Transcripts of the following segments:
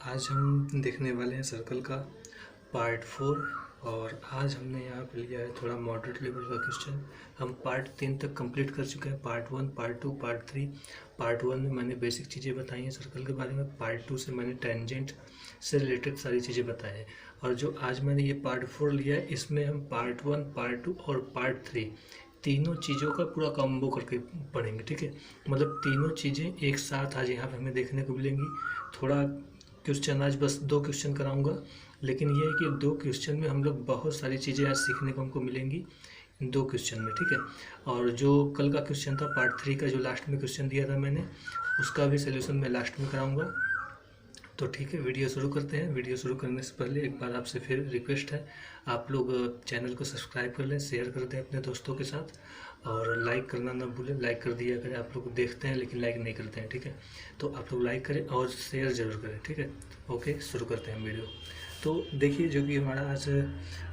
आज हम देखने वाले हैं सर्कल का पार्ट 4। और आज हमने यहाँ पे लिया है थोड़ा मॉडरेट लेवल का क्वेश्चन। हम पार्ट 3 तक कंप्लीट कर चुके हैं, पार्ट 1, पार्ट 2, पार्ट 3। पार्ट 1 में मैंने बेसिक चीज़ें बताई हैं सर्कल के बारे में, पार्ट 2 से मैंने टेंजेंट से रिलेटेड सारी चीज़ें बताई हैं। और जो आज मैंने ये पार्ट 4 लिया है, इसमें हम पार्ट 1, पार्ट 2 और पार्ट 3 तीनों चीज़ों का पूरा कॉम्बो करके पढ़ेंगे। ठीक है, मतलब तीनों चीज़ें एक साथ आज यहाँ पे हमें देखने को मिलेंगी। थोड़ा क्वेश्चन आज बस 2 क्वेश्चन कराऊंगा, लेकिन ये है कि 2 क्वेश्चन में हम लोग बहुत सारी चीज़ें आज सीखने को हमको मिलेंगी इन 2 क्वेश्चन में। ठीक है, और जो कल का क्वेश्चन था पार्ट 3 का, जो लास्ट में क्वेश्चन दिया था मैंने, उसका भी सोल्यूशन मैं लास्ट में कराऊंगा। तो ठीक है, वीडियो शुरू करते हैं। वीडियो शुरू करने से पहले एक बार आपसे फिर रिक्वेस्ट है, आप लोग चैनल को सब्सक्राइब कर लें, शेयर कर दें अपने दोस्तों के साथ, और लाइक करना ना भूलें। लाइक कर दिया करें, आप लोग देखते हैं लेकिन लाइक नहीं करते हैं। ठीक है, तो आप लोग लाइक करें और शेयर ज़रूर करें। ठीक है, ओके, शुरू करते हैं वीडियो। तो देखिए, जो कि हमारा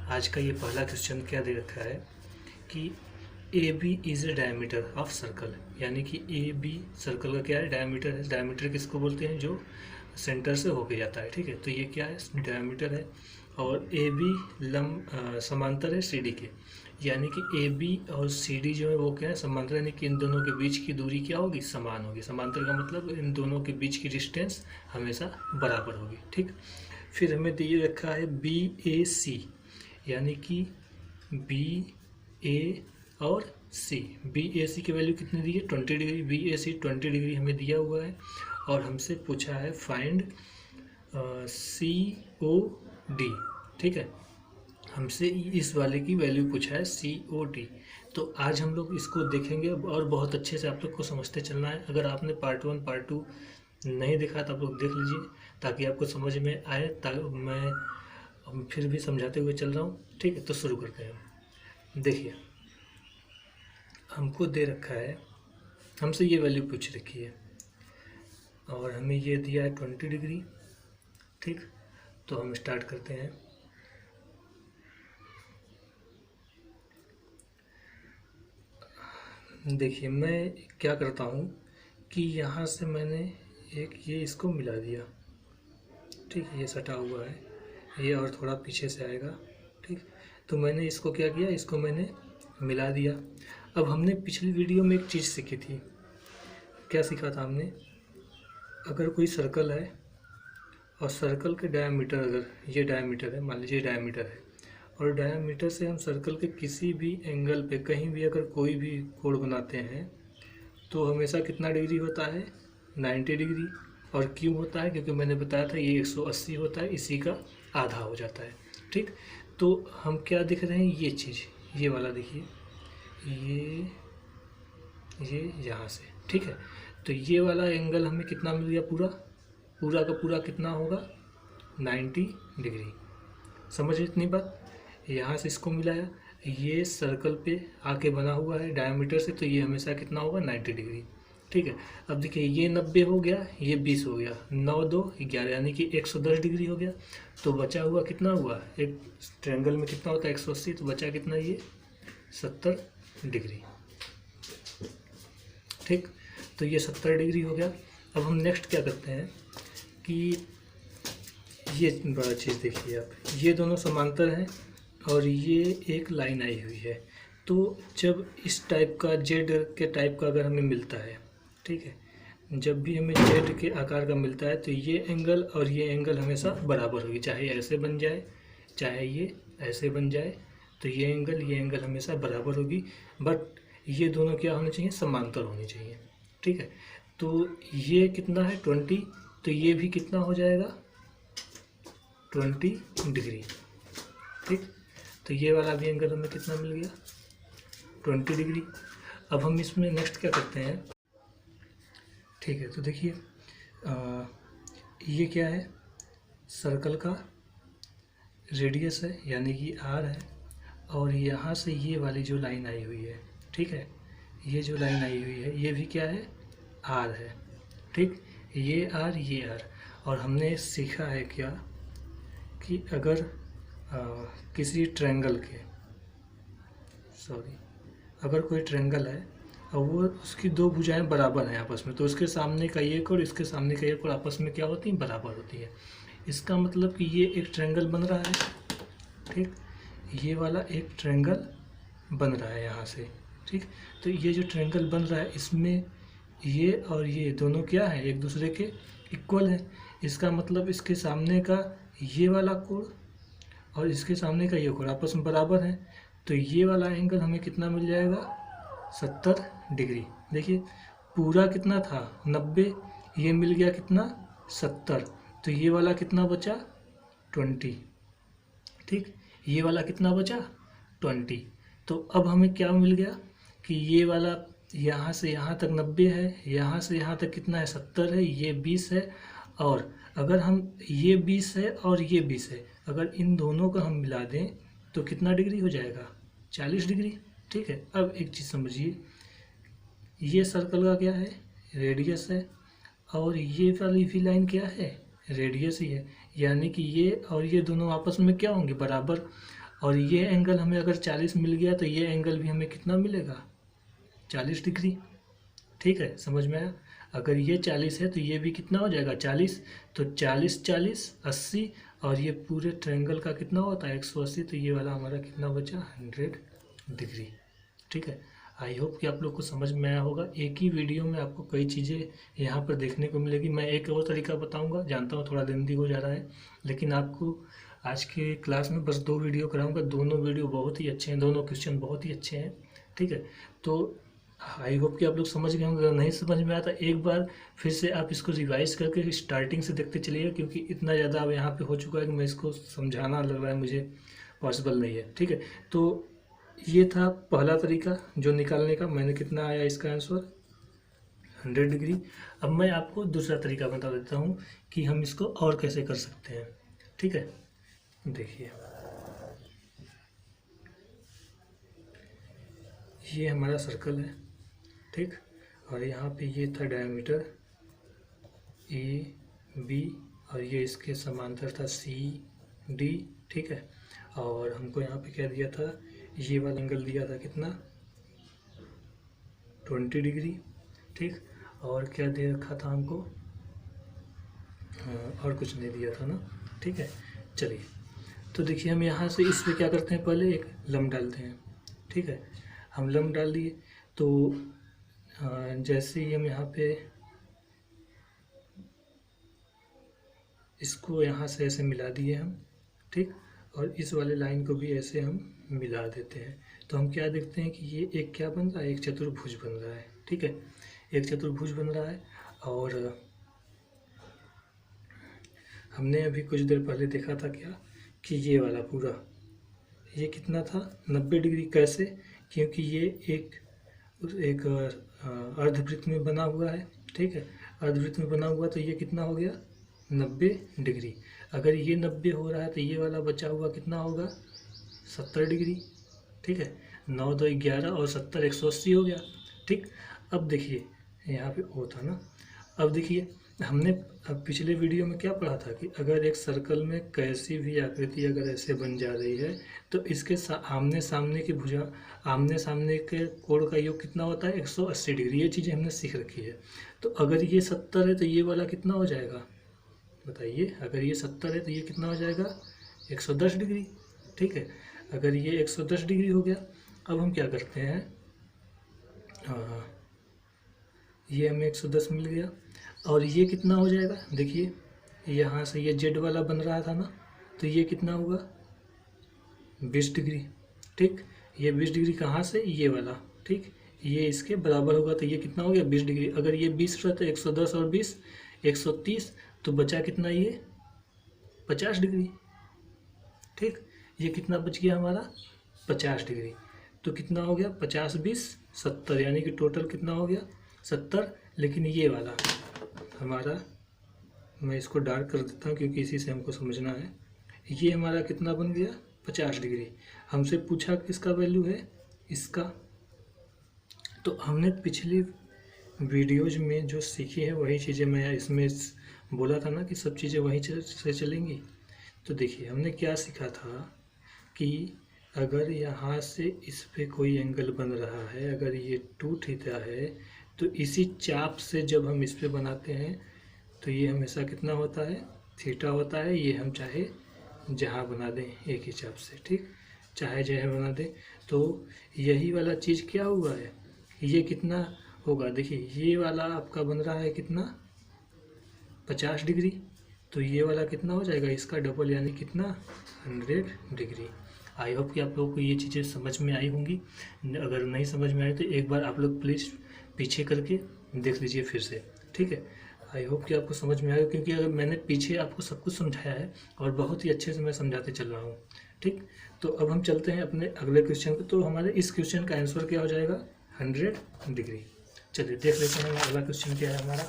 आज का ये पहला क्वेश्चन क्या दे रखा है कि A B is a diameter of circle, यानी कि ए बी सर्कल का क्या है, डायमीटर है। डायमीटर किसको बोलते हैं, जो सेंटर से होके जाता है। ठीक है, तो ये क्या है, डायमीटर है। और ए बी समांतर है सी डी के, यानी कि ए बी और सी डी जो है वो क्या है, समांतर, यानी कि इन दोनों के बीच की दूरी क्या होगी, समान होगी। समांतर का मतलब इन दोनों के बीच की डिस्टेंस हमेशा बराबर होगी। ठीक, फिर हमें दिए रखा है बी ए सी, यानी कि बी ए और सी। बी ए सी की वैल्यू कितनी दी है, 20 डिग्री। बी ए सी 20 डिग्री हमें दिया हुआ है। और हमसे पूछा है फाइंड सी ओ डी। ठीक है, हमसे इस वाले की वैल्यू पूछा है सी ओ डी। तो आज हम लोग इसको देखेंगे और बहुत अच्छे से आप लोग को समझते चलना है। अगर आपने पार्ट 1, पार्ट 2 नहीं देखा तो आप लोग देख लीजिए, ताकि आपको समझ में आए। मैं फिर भी समझाते हुए चल रहा हूँ। ठीक है, तो शुरू करते हैं। देखिए, हमको दे रखा है, हमसे ये वैल्यू पूछ रखी है और हमें ये दिया है 20 डिग्री। ठीक, तो हम स्टार्ट करते हैं। देखिए, मैं क्या करता हूँ कि यहाँ से मैंने एक ये इसको मिला दिया। ठीक है, ये सटा हुआ है, ये और थोड़ा पीछे से आएगा। ठीक, तो मैंने इसको क्या किया, इसको मैंने मिला दिया। अब हमने पिछली वीडियो में एक चीज़ सीखी थी। क्या सीखा था हमने, अगर कोई सर्कल है और सर्कल के डायमीटर, अगर ये डायमीटर है, मान लीजिए डायमीटर है, और डायमीटर से हम सर्कल के किसी भी एंगल पे कहीं भी अगर कोई भी कोण बनाते हैं तो हमेशा कितना डिग्री होता है, 90 डिग्री। और क्यों होता है, क्योंकि मैंने बताया था ये 180 होता है, इसी का आधा हो जाता है। ठीक, तो हम क्या दिख रहे हैं, ये चीज़, ये वाला देखिए, ये यहाँ से। ठीक है, तो ये वाला एंगल हमें कितना मिल गया, पूरा पूरा का पूरा कितना होगा, 90 डिग्री। समझ इतनी बात, यहाँ से इसको मिलाया, ये सर्कल पे आके बना हुआ है डायमीटर से, तो ये हमेशा कितना होगा, 90 डिग्री। ठीक है, अब देखिए, ये 90 हो गया, ये 20 हो गया, 9 2 11, यानी कि 110 डिग्री हो गया। तो बचा हुआ कितना हुआ, एक ट्रायंगल में कितना होता है, 180, तो बचा कितना, ये 70 डिग्री। ठीक, तो ये 70 डिग्री हो गया। अब हम नेक्स्ट क्या करते हैं कि ये बड़ा चीज़ देखिए आप, ये दोनों समांतर हैं और ये एक लाइन आई हुई है। तो जब इस टाइप का, जेड के टाइप का अगर हमें मिलता है, ठीक है, जब भी हमें जेड के आकार का मिलता है तो ये एंगल और ये एंगल हमेशा बराबर होगी, चाहे ऐसे बन जाए चाहे ये ऐसे बन जाए, तो ये एंगल हमेशा बराबर होगी। बट ये दोनों क्या होने चाहिए, समांतर होनी चाहिए। ठीक है, तो ये कितना है, 20, तो ये भी कितना हो जाएगा, 20 डिग्री। ठीक, तो ये वाला भी एंगल हमें कितना मिल गया, 20 डिग्री। अब हम इसमें नेक्स्ट क्या करते हैं, ठीक है, तो देखिए, ये क्या है, सर्कल का रेडियस है, यानी कि आर है। और यहाँ से ये वाली जो लाइन आई हुई है, ठीक है, ये जो लाइन आई हुई है ये भी क्या है, आर है। ठीक, ये आर, ये आर। और हमने सीखा है क्या कि अगर किसी ट्रायंगल के, अगर कोई ट्रायंगल है और वो उसकी दो भुजाएं बराबर हैं आपस में, तो उसके सामने का ये कोण इसके सामने का ये कोण आपस में क्या होती है, बराबर होती है। इसका मतलब कि ये एक ट्रायंगल बन रहा है, ठीक, ये वाला एक ट्रायंगल बन रहा है यहाँ से, ठीक। तो ये जो ट्रायंगल बन रहा है इसमें ये और ये दोनों क्या है, एक दूसरे के इक्वल है। इसका मतलब इसके सामने का ये वाला कोण और इसके सामने का ये कोण आपस में बराबर है, तो ये वाला एंगल हमें कितना मिल जाएगा, 70 डिग्री। देखिए पूरा कितना था 90, ये मिल गया कितना 70, तो ये वाला कितना बचा 20, ठीक। ये वाला कितना बचा 20। तो अब हमें क्या मिल गया कि ये वाला यहाँ से यहाँ तक 90 है, यहाँ से यहाँ तक कितना है 70 है, ये 20 है, और अगर हम ये 20 है और ये 20 है, अगर इन दोनों को हम मिला दें तो कितना डिग्री हो जाएगा, 40 डिग्री, ठीक है। अब एक चीज़ समझिए, ये सर्कल का क्या है, रेडियस है, और ये वाली भी लाइन क्या है, रेडियस ही है, यानी कि ये और ये दोनों आपस में क्या होंगे, बराबर। और ये एंगल हमें अगर 40 मिल गया तो ये एंगल भी हमें कितना मिलेगा, 40 डिग्री, ठीक है, समझ में आया। अगर ये 40 है तो ये भी कितना हो जाएगा 40, तो 40 40 80, और ये पूरे ट्रायंगल का कितना होता है 180, तो ये वाला हमारा कितना बचा 100 डिग्री, ठीक है। आई होप कि आप लोग को समझ में आया होगा। एक ही वीडियो में आपको कई चीज़ें यहाँ पर देखने को मिलेगी। मैं एक और तरीका बताऊँगा, जानता हूँ थोड़ा लेंदी हो जा रहा है, लेकिन आपको आज के क्लास में बस 2 वीडियो कराऊँगा। दोनों वीडियो बहुत ही अच्छे हैं, दोनों क्वेश्चन बहुत ही अच्छे हैं, ठीक है। तो आई होप कि आप लोग समझ गए होंगे। अगर नहीं समझ में आता एक बार फिर से आप इसको रिवाइज करके स्टार्टिंग से देखते चलिए, क्योंकि इतना ज़्यादा अब यहाँ पे हो चुका है कि मैं इसको समझाना लग रहा है मुझे पॉसिबल नहीं है, ठीक है। तो ये था पहला तरीका जो निकालने का, मैंने कितना आया इसका आंसर 100 डिग्री। अब मैं आपको दूसरा तरीका बता देता हूँ कि हम इसको और कैसे कर सकते हैं, ठीक है। देखिए ये हमारा सर्कल है, ठीक, और यहाँ पे ये था डायमीटर ए बी, और ये इसके समांतर था सी डी, ठीक है। और हमको यहाँ पे क्या दिया था, ये वाला एंगल दिया था कितना 20 डिग्री, ठीक। और क्या दे रखा था हमको, और कुछ नहीं दिया था ना, ठीक है। चलिए तो देखिए हम यहाँ से इस पे क्या करते हैं, पहले एक लंब डालते हैं, ठीक है। हम लंब डाल दिए तो जैसे ही हम यहाँ पे इसको यहाँ से ऐसे मिला दिए हम, ठीक, और इस वाले लाइन को भी ऐसे हम मिला देते हैं, तो हम क्या देखते हैं कि ये एक क्या बन रहा है, एक चतुर्भुज बन रहा है, ठीक है, एक चतुर्भुज बन रहा है। और हमने अभी कुछ देर पहले देखा था क्या कि ये वाला पूरा ये कितना था 90 डिग्री, कैसे, क्योंकि ये एक अर्धवृत्त में बना हुआ है, ठीक है। अर्धवृत्त में बना हुआ तो ये कितना हो गया 90 डिग्री। अगर ये 90 हो रहा है तो ये वाला बचा हुआ कितना होगा 70 डिग्री, ठीक है। 9 2 11 और 70 180 हो गया, ठीक। अब देखिए यहाँ पे ओ था ना, अब देखिए हमने अब पिछले वीडियो में क्या पढ़ा था कि अगर एक सर्कल में कैसी भी आकृति अगर ऐसे बन जा रही है तो इसके आमने सामने की भुजा, आमने सामने के कोण का योग कितना होता है 180 डिग्री। ये चीज़ें हमने सीख रखी है। तो अगर ये 70 है तो ये वाला कितना हो जाएगा बताइए, अगर ये 70 है तो ये कितना हो जाएगा 110 डिग्री, ठीक है। अगर ये 110 डिग्री हो गया, अब हम क्या करते हैं, ये हमें 110 मिल गया, और ये कितना हो जाएगा, देखिए यहाँ से ये जेड वाला बन रहा था ना, तो ये कितना होगा 20 डिग्री, ठीक। ये 20 डिग्री कहाँ से, ये वाला, ठीक, ये इसके बराबर होगा, तो ये कितना हो गया 20 डिग्री। अगर ये 20 रहा तो 110 और 20 130, तो बचा कितना ये 50 डिग्री, ठीक। ये कितना बच गया हमारा 50 डिग्री। तो कितना हो गया 50 20 70, यानी कि टोटल कितना हो गया 70। लेकिन ये वाला हमारा, मैं इसको डार्क कर देता हूँ क्योंकि इसी से हमको समझना है, ये हमारा कितना बन गया 50 डिग्री। हमसे पूछा किसका वैल्यू है, इसका। तो हमने पिछली वीडियोज में जो सीखी है वही चीज़ें मैं इसमें बोला था ना कि सब चीज़ें वहीं से चलेंगी। तो देखिए हमने क्या सीखा था कि अगर यहाँ से इस पे कोई एंगल बन रहा है, अगर ये 2 थीटा है, तो इसी चाप से जब हम इस पे बनाते हैं तो ये हमेशा कितना होता है, थीटा होता है। ये हम चाहे जहाँ बना दें एक ही चाप से, ठीक, चाहे जहाँ बना दें। तो यही वाला चीज़ क्या हुआ है, ये कितना होगा, देखिए ये वाला आपका बन रहा है कितना, 50 डिग्री, तो ये वाला कितना हो जाएगा, इसका डबल, यानी कितना, 100 डिग्री। आई होप कि आप लोगों को ये चीज़ें समझ में आई होंगी। अगर नहीं समझ में आई तो एक बार आप लोग प्लीज़ पीछे करके देख लीजिए फिर से, ठीक है। आई होप कि आपको समझ में आएगा, क्योंकि अगर मैंने पीछे आपको सब कुछ समझाया है और बहुत ही अच्छे से मैं समझाते चल रहा हूँ, ठीक। तो अब हम चलते हैं अपने अगले क्वेश्चन पे। तो हमारे इस क्वेश्चन का आंसर क्या हो जाएगा, 100 डिग्री। चलिए देख लेते हैं अगला क्वेश्चन क्या है हमारा।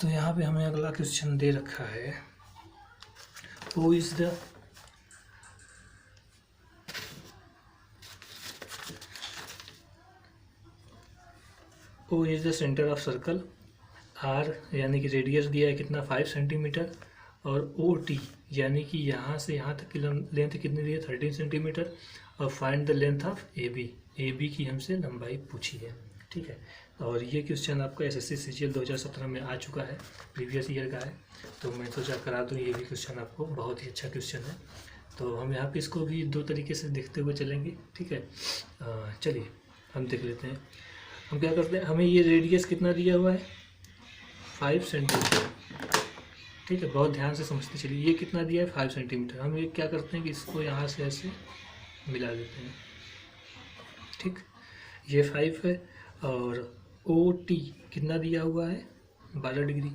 तो यहाँ पे हमें अगला क्वेश्चन दे रखा है, O is the centre of circle, R यानी कि रेडियस दिया है कितना, 5 सेंटीमीटर, और OT यानी कि यहाँ से यहाँ तक की लेंथ कितनी दी है, 13 सेंटीमीटर, और find the length of AB की हमसे लंबाई पूछी है, ठीक है। और ये क्वेश्चन आपका SSC CGL 2017 में आ चुका है, प्रीवियस ईयर का है, तो मैं सोचा करा दूँ ये भी क्वेश्चन आपको, बहुत ही अच्छा क्वेश्चन है। तो हम यहाँ पे इसको भी 2 तरीके से देखते हुए चलेंगे, ठीक है। चलिए हम देख लेते हैं। हम क्या करते हैं, हमें ये रेडियस कितना दिया हुआ है, 5 सेंटीमीटर, ठीक है, बहुत ध्यान से समझते चलिए। ये कितना दिया है, 5 सेंटीमीटर। हम ये क्या करते हैं कि इसको यहाँ से ऐसे मिला देते हैं, ठीक, ये 5 है, और OT कितना दिया हुआ है, 12 डिग्री,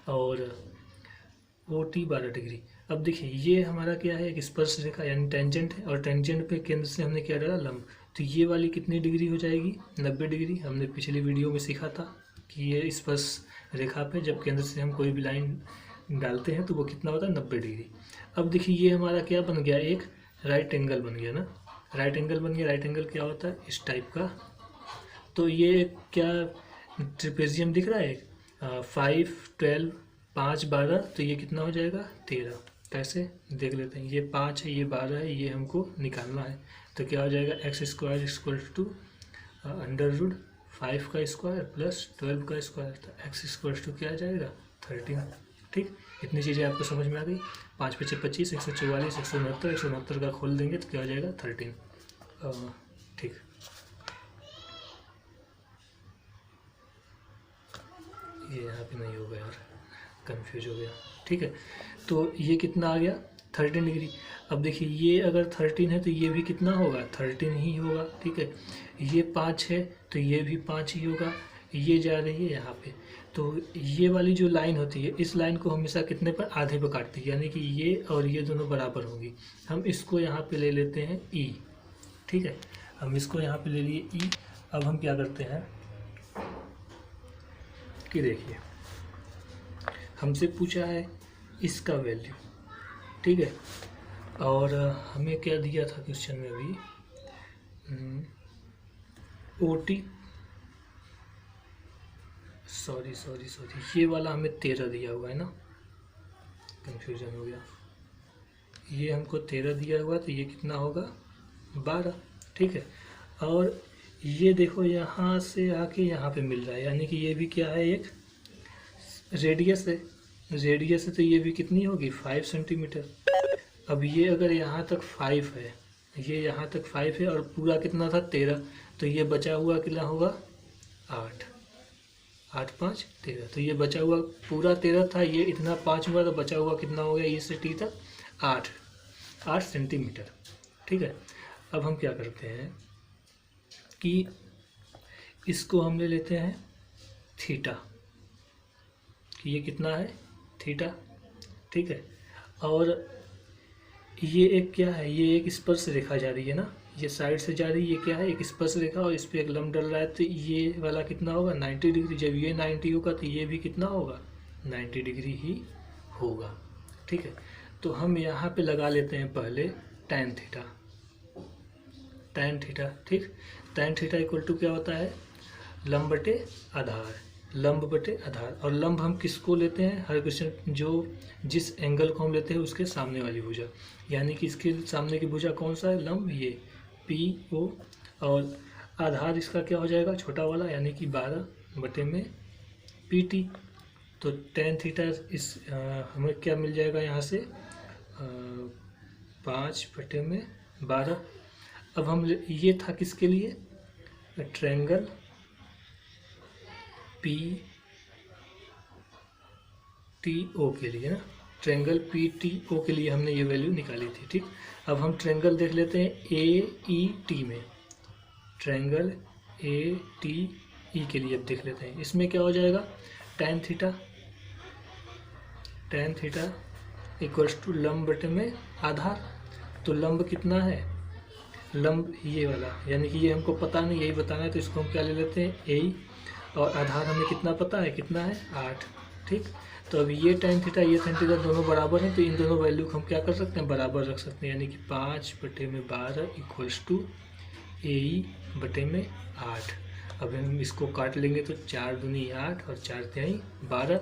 और OT 12 डिग्री। अब देखिए ये हमारा क्या है, एक स्पर्श रेखा यानी टेंजेंट है, और टेंजेंट पे केंद्र से हमने क्या डाला, लंब। तो ये वाली कितनी डिग्री हो जाएगी, 90 डिग्री। हमने पिछली वीडियो में सीखा था कि ये स्पर्श रेखा पे जब केंद्र से हम कोई भी लाइन डालते हैं तो वो कितना होता है, 90 डिग्री। अब देखिए ये हमारा क्या बन गया, एक राइट एंगल बन गया ना, राइट एंगल बन गया। राइट एंगल क्या होता है, इस टाइप का। तो ये क्या ट्रिपेजियम दिख रहा है, 5, 12, 5, 12, तो ये कितना हो जाएगा, 13। कैसे देख लेते हैं, ये 5 है, ये 12 है, ये हमको निकालना है। तो क्या हो जाएगा, x² इक्वल टू √5 का स्क्वायर प्लस 12 का स्क्वायर, तो x इक्वल टू क्या आ जाएगा, 13, ठीक। इतनी चीज़ें आपको समझ में आ गई। 5 × 5 = 25, 144, 169, 169 का खोल देंगे तो क्या हो जाएगा, 13, ठीक। ये यहाँ पे नहीं होगा यार, कंफ्यूज हो गया, ठीक है। तो ये कितना आ गया, 13 डिग्री। अब देखिए ये अगर 13 है तो ये भी कितना होगा, 13 ही होगा, ठीक है। ये 5 है तो ये भी 5 ही होगा। ये जा रही है यहाँ पे, तो ये वाली जो लाइन होती है, इस लाइन को हमेशा कितने पर, आधे पर काटती है, यानी कि ये और ये दोनों बराबर होंगी। हम इसको यहाँ पे ले लेते हैं E, ठीक है। हम इसको यहाँ पे ले लिए E। अब हम क्या करते हैं कि देखिए हमसे पूछा है इसका वैल्यू, ठीक है, और हमें क्या दिया था क्वेश्चन में अभी, OT, सॉरी, ये वाला हमें 13 दिया हुआ है ना, कंफ्यूजन हो गया। ये हमको 13 दिया हुआ, तो ये कितना होगा, 12, ठीक है। और ये देखो यहाँ से आके यहाँ पे मिल रहा है, यानी कि ये भी क्या है, एक रेडियस है। रेडियस है तो ये भी कितनी होगी, 5 सेंटीमीटर। अब ये अगर यहाँ तक 5 है, ये यहाँ तक 5 है, और पूरा कितना था, 13, तो ये बचा हुआ कितना होगा, 8, 8, 5, 13। तो ये बचा हुआ पूरा 13 था, ये इतना 5 हुआ, तो बचा हुआ कितना हो गया, ये से टी तक 8 सेंटीमीटर, ठीक है। अब हम क्या करते हैं कि इसको हम ले लेते हैं थीटा, कि ये कितना है, थीटा, ठीक है। और ये एक क्या है, ये एक स्पर्श रेखा जा रही है ना, ये साइड से जा रही है, ये क्या है, एक स्पर्श रेखा, और इस पर एक लंब डल रहा है, तो ये वाला कितना होगा, 90 डिग्री। जब ये 90 होगा तो ये भी कितना होगा, 90 डिग्री ही होगा, ठीक है। तो हम यहाँ पे लगा लेते हैं पहले tan थीटा, tan थीटा, ठीक। tan थीटा इक्वल टू क्या होता है, लंब बटे आधार, लंब बटे आधार। और लंब हम किसको लेते हैं, हर क्वेश्चन जो जिस एंगल को हम लेते हैं उसके सामने वाली भुजा, यानी कि इसके सामने की भुजा कौन सा है, लंब, ये पी ओ। और आधार इसका क्या हो जाएगा, छोटा वाला, यानी कि 12 बटे में पी टी। तो टेन थीटा इस हमें क्या मिल जाएगा यहाँ से, 5 बटे में 12। अब हम ये था किसके लिए, ट्रायंगल पी टी ओ के लिए ना, ट्रायंगल पी टी ओ के लिए हमने ये वैल्यू निकाली थी। ठीक, अब हम ट्रायंगल देख लेते हैं ए ई टी में, ट्रायंगल ए टी ई के लिए अब देख लेते हैं। इसमें क्या हो जाएगा, tan थीटा इक्वल्स टू लंब बटे में आधार। तो लंब कितना है, लंब ये वाला, यानी कि ये हमको पता नहीं, यही बताना है, तो इसको हम क्या ले लेते हैं, ए। और आधार हमें कितना पता है, कितना है, 8। ठीक, तो अब ये tan थीटा ये tan थीटा दोनों बराबर हैं, तो इन दोनों वैल्यू को हम क्या कर सकते हैं, बराबर रख सकते हैं, यानी कि 5 बटे में 12 इक्वल्स टू ए बटे में 8। अब हम इसको काट लेंगे तो 4 दूनी 8 और 4 तिहाई 12।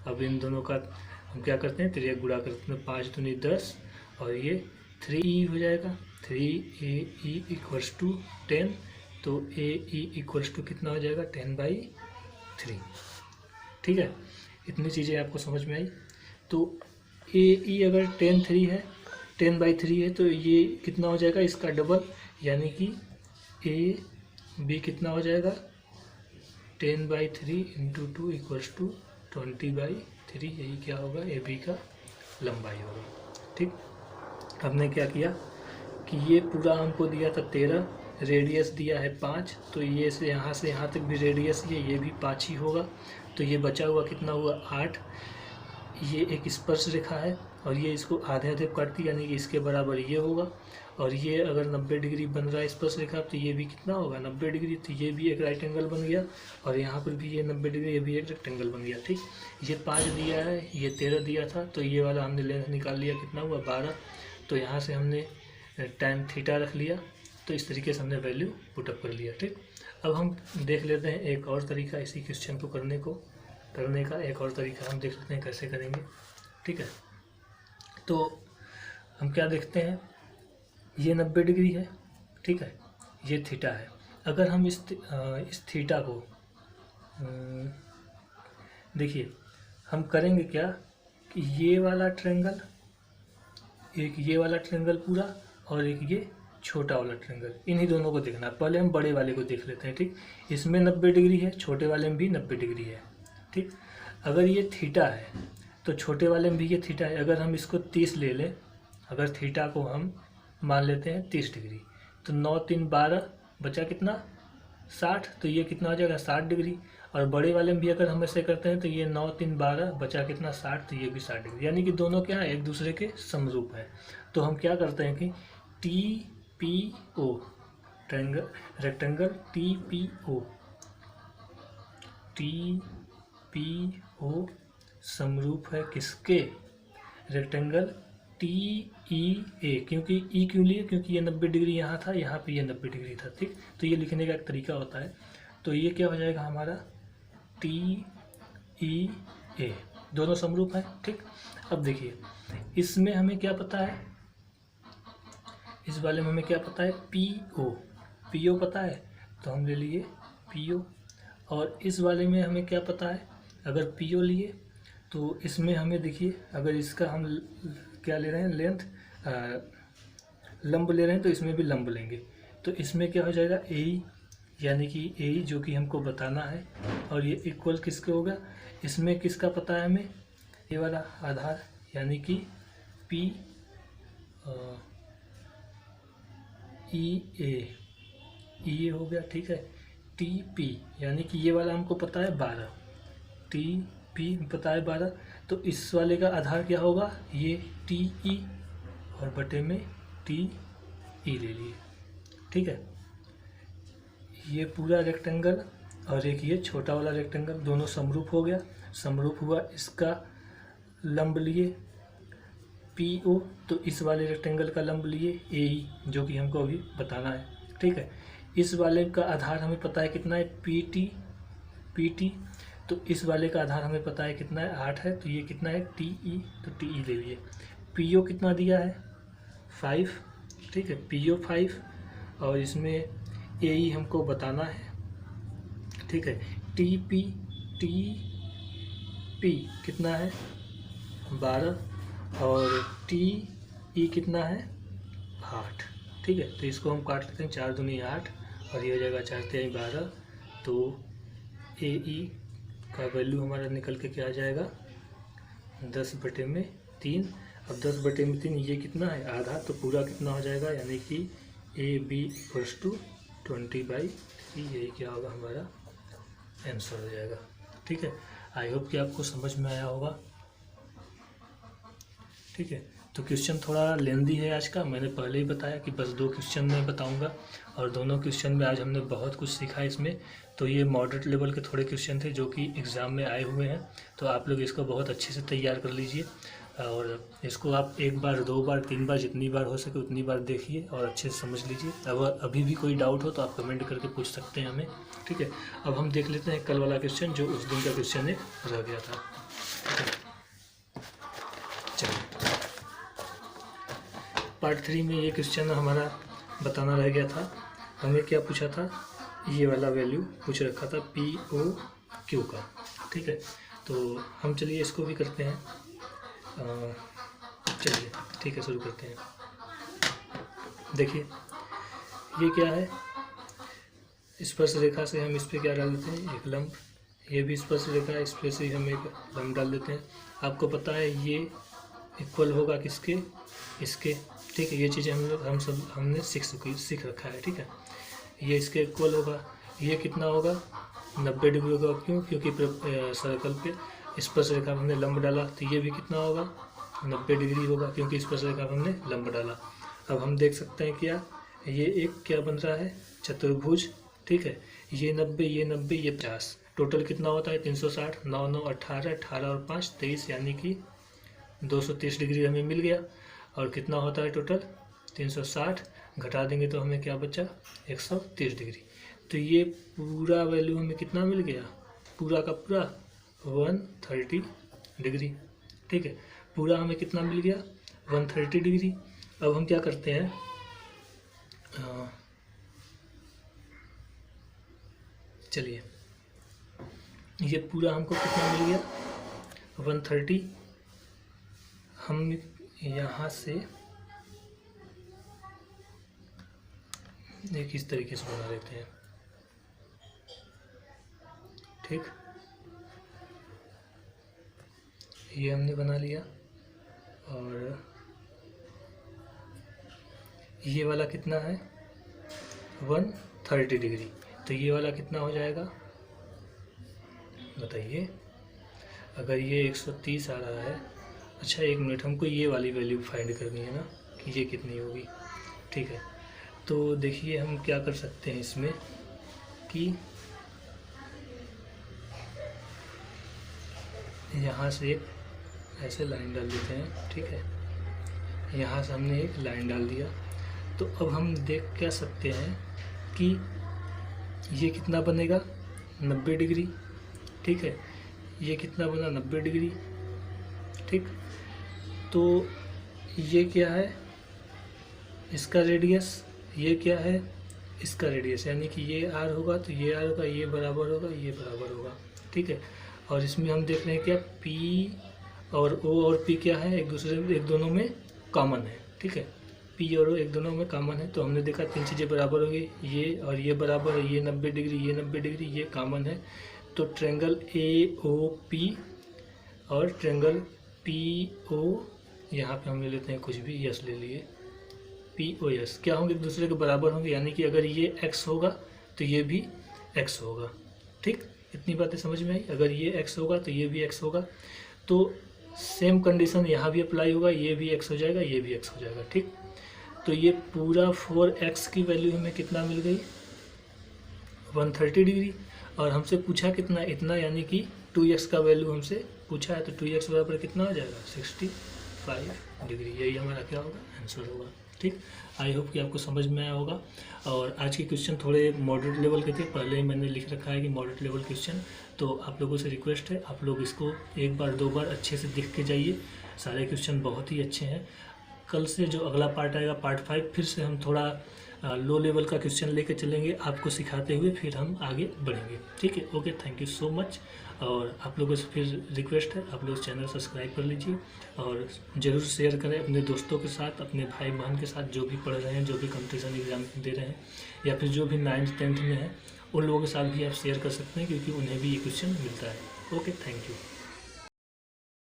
अब इन दोनों का हम क्या करते हैं, त्रिया गुणा करते हैं, 5 दूनी 10 और ये 3e हो जाएगा, 3ae इक्वल्स टू 10। तो ae इक्वल्स टू कितना हो जाएगा, 10/3। ठीक है, इतनी चीज़ें आपको समझ में आई। तो ae अगर 10/3 है, 10/3 है, तो ये कितना हो जाएगा, इसका डबल, यानी कि a b कितना हो जाएगा, 10/3 इंटू 2 इक्वल्स टू 20/3। यही क्या होगा, ए बी का लंबाई होगा। ठीक, हमने क्या किया कि ये पूरा हमको दिया था 13, रेडियस दिया है 5, तो ये से यहाँ तक भी रेडियस ये भी 5 ही होगा। तो ये बचा हुआ कितना हुआ, 8। ये एक स्पर्श रेखा है और ये इसको आधे आधे काटती, यानी कि इसके बराबर ये होगा। और ये अगर 90 डिग्री बन रहा है स्पर्श रेखा, तो ये भी कितना होगा, 90 डिग्री। तो ये भी एक राइट एंगल बन गया, और यहाँ पर भी ये 90 डिग्री, ये भी एक रेक्टेंगल बन गया। ठीक, ये 5 दिया है, ये 13 दिया था, तो ये वाला हमने लेंथ निकाल लिया, कितना हुआ, 12। तो यहाँ से हमने tan थीटा रख लिया, तो इस तरीके से हमने वैल्यू पुटअप कर लिया। ठीक, अब हम देख लेते हैं एक और तरीका इसी क्वेश्चन को करने का एक और तरीका हम देख लेते हैं कैसे करेंगे। ठीक है, तो हम क्या देखते हैं, ये 90 डिग्री है, ठीक है, ये थीटा है। अगर हम इस थीटा को देखिए, हम करेंगे क्या कि ये वाला ट्रायंगल, एक ये वाला ट्रायंगल पूरा और एक ये छोटा वाला ट्रायंगल, इन्हीं दोनों को देखना है। पहले हम बड़े वाले को देख लेते हैं। ठीक, इसमें 90 डिग्री है, छोटे वाले में भी 90 डिग्री है। ठीक, अगर ये थीटा है तो छोटे वाले में भी ये थीटा है। अगर हम इसको 30 ले लें, अगर थीटा को हम मान लेते हैं 30 डिग्री, तो 9 3 12 बचा कितना, 60। तो ये कितना हो जाएगा, 60 डिग्री। और बड़े वाले में भी अगर हम ऐसे करते हैं तो ये 9 3 12 बचा कितना, 60। तो ये भी 60 डिग्री, यानी कि दोनों क्या है, एक दूसरे के समरूप है। तो हम क्या करते हैं कि TPO ट्रायंगल रेक्टेंगल TPO समरूप है किसके, रेक्टेंगल TEA। क्योंकि ई क्यों लिए, क्योंकि ये 90 डिग्री यहाँ था, यहाँ पे ये 90 डिग्री था। ठीक, तो ये लिखने का एक तरीका होता है। तो ये क्या हो जाएगा हमारा, TEA, दोनों समरूप हैं। ठीक, अब देखिए इसमें हमें क्या पता है, इस वाले में हमें क्या पता है, PO पता है, तो हम ले लिए PO। और इस वाले में हमें क्या पता है, अगर PO लिए तो इसमें हमें देखिए, अगर इसका हम क्या ले रहे हैं, लेंथ लंब ले रहे हैं, तो इसमें भी लंब लेंगे। तो इसमें क्या हो जाएगा, AE, यानी कि AE जो कि हमको बताना है। और ये इक्वल किसके होगा, इसमें किसका पता है हमें, ये वाला आधार, यानी कि EA हो गया। ठीक है, TP, यानी कि ये वाला हमको पता है 12, TP पता है 12। तो इस वाले का आधार क्या होगा, ये TE और बटे में TE ले लिए। ठीक है, ये पूरा रेक्टेंगल और एक ये छोटा वाला रेक्टेंगल, दोनों समरूप हो गया, समरूप हुआ। इसका लंब लिए PO, तो इस वाले रेक्टेंगल का लंब लिए AE, जो कि हमको अभी बताना है। ठीक है, इस वाले का आधार हमें पता है कितना है, PT। तो इस वाले का आधार हमें पता है कितना है, 8 है, तो ये कितना है टी ई, तो टी ई ले लिए। पी ओ कितना दिया है 5, ठीक है, पी ओ 5, और इसमें ए ई हमको बताना है, ठीक है। टी पी कितना है 12 और टी ई कितना है 8, ठीक है। तो इसको हम काट लेते हैं, 4 दूनी 8 और ये हो जाएगा 4 तिहाई 12, तो ए ई का वैल्यू हमारा निकल के क्या आ जाएगा 10/3। अब 10/3 ये कितना है आधा, तो पूरा कितना हो जाएगा, यानी कि ए बी इक्वल्स टू 20/3, यही क्या होगा हमारा आंसर हो जाएगा, ठीक है। आई होप कि आपको समझ में आया होगा, ठीक है। तो क्वेश्चन थोड़ा लेंदी है आज का, मैंने पहले ही बताया कि बस 2 क्वेश्चन मैं बताऊंगा, और दोनों क्वेश्चन में आज हमने बहुत कुछ सीखा इसमें। तो ये मॉडरेट लेवल के थोड़े क्वेश्चन थे जो कि एग्ज़ाम में आए हुए हैं, तो आप लोग इसको बहुत अच्छे से तैयार कर लीजिए, और इसको आप 1 बार 2 बार 3 बार जितनी बार हो सके उतनी बार देखिए और अच्छे से समझ लीजिए। अगर अभी भी कोई डाउट हो तो आप कमेंट करके पूछ सकते हैं हमें, ठीक है। अब हम देख लेते हैं कल वाला क्वेश्चन, जो उस दिन का क्वेश्चन एक रह गया था, ठीक है। चलिए, पार्ट 3 में ये क्वेश्चन हमारा बताना रह गया था। हमें क्या पूछा था, ये वाला वैल्यू पूछ रखा था पी ओ क्यू का, ठीक है। तो हम चलिए इसको भी करते हैं, चलिए ठीक है, शुरू करते हैं। देखिए ये क्या है, स्पर्श रेखा से हम इस पर क्या डाल देते हैं, एक लंब। ये भी स्पर्श रेखा है, इस पर से हम एक लंब डाल देते हैं। आपको पता है ये इक्वल होगा किसके, इसके, ठीक है। ये चीज़ें हमने सीख रखा है, ठीक है। ये इसके इक्वल होगा, ये कितना होगा 90 डिग्री होगा, क्यों, क्योंकि सर्कल पे स्पर्श रेखा हमने लंब डाला, तो ये भी कितना होगा 90 डिग्री होगा, क्योंकि स्पर्श रेखा हमने लंब डाला। अब हम देख सकते हैं क्या, ये एक क्या बन रहा है चतुर्भुज, ठीक है। ये 90, ये 90, ये 50, टोटल कितना होता है 360, 9 9 18, 18 और 5 23, यानी कि 230 डिग्री हमें मिल गया। और कितना होता है टोटल 360, घटा देंगे तो हमें क्या बचा 130 डिग्री। तो ये पूरा वैल्यू हमें कितना मिल गया, पूरा का पूरा 130 डिग्री, ठीक है। पूरा हमें कितना मिल गया 130 डिग्री। अब हम क्या करते हैं, चलिए ये पूरा हमको कितना मिल गया 130। हम यहाँ से एक इस तरीके से बना लेते हैं, ठीक। ये हमने बना लिया, और ये वाला कितना है 130 डिग्री, तो ये वाला कितना हो जाएगा बताइए। अगर ये 130 आ रहा है, अच्छा 1 मिनट, हमको ये वाली वैल्यू फाइंड करनी है ना कि ये कितनी होगी, ठीक है। तो देखिए हम क्या कर सकते हैं इसमें कि यहाँ से एक ऐसे लाइन डाल देते हैं, ठीक है। यहाँ से हमने एक लाइन डाल दिया, तो अब हम देख क्या सकते हैं कि ये कितना बनेगा 90 डिग्री, ठीक है। ये कितना बना 90 डिग्री, ठीक। तो ये क्या है इसका रेडियस, ये क्या है इसका रेडियस, यानी कि ये आर होगा तो ये आर होगा, ये बराबर होगा, ये बराबर होगा, ठीक है। और इसमें हम देख रहे हैं क्या पी और ओ और पी क्या है एक दोनों में कॉमन है, ठीक है। पी और ओ एक दोनों में कॉमन है, तो हमने देखा 3 चीज़ें बराबर होंगी, ये और ये बराबर है, ये 90 डिग्री, ये 90 डिग्री, ये कॉमन है। तो ट्रायंगल ए ओ पी और ट्रायंगल पी ओ, यहाँ पे हम ले लेते हैं कुछ भी, यस ले लिए, पी ओ एस क्या होंगे एक दूसरे के बराबर होंगे, यानी कि अगर ये एक्स होगा तो ये भी एक्स होगा, ठीक। इतनी बातें समझ में आई। अगर ये एक्स होगा तो ये भी एक्स होगा, तो सेम कंडीशन यहाँ भी अप्लाई होगा, ये भी एक्स हो जाएगा, ये भी एक्स हो जाएगा, ठीक। तो ये पूरा 4x की वैल्यू हमें कितना मिल गई 130 डिग्री, और हमसे पूछा कितना इतना, यानी कि 2x का वैल्यू हमसे पूछा है, तो 2x बराबर कितना हो जाएगा 65 डिग्री, यही हमारा क्या होगा आंसर होगा, ठीक। आई होप कि आपको समझ में आया होगा। और आज के क्वेश्चन थोड़े मॉडरेट लेवल के थे, पहले ही मैंने लिख रखा है कि मॉडरेट लेवल क्वेश्चन, तो आप लोगों से रिक्वेस्ट है, आप लोग इसको एक बार 2 बार अच्छे से देख के जाइए। सारे क्वेश्चन बहुत ही अच्छे हैं। कल से जो अगला पार्ट आएगा पार्ट 5, फिर से हम थोड़ा लो लेवल का क्वेश्चन लेके चलेंगे आपको सिखाते हुए, फिर हम आगे बढ़ेंगे। ठीक है, okay, thank you so much. और आप लोगों से फिर रिक्वेस्ट है, आप लोग चैनल सब्सक्राइब कर लीजिए और ज़रूर शेयर करें अपने दोस्तों के साथ, अपने भाई बहन के साथ, जो भी पढ़ रहे हैं, जो भी कंपटीशन एग्ज़ाम दे रहे हैं, या फिर जो भी 9th 10th में है, उन लोगों के साथ भी आप शेयर कर सकते हैं, क्योंकि उन्हें भी ये क्वेश्चन मिलता है। Okay, thank you.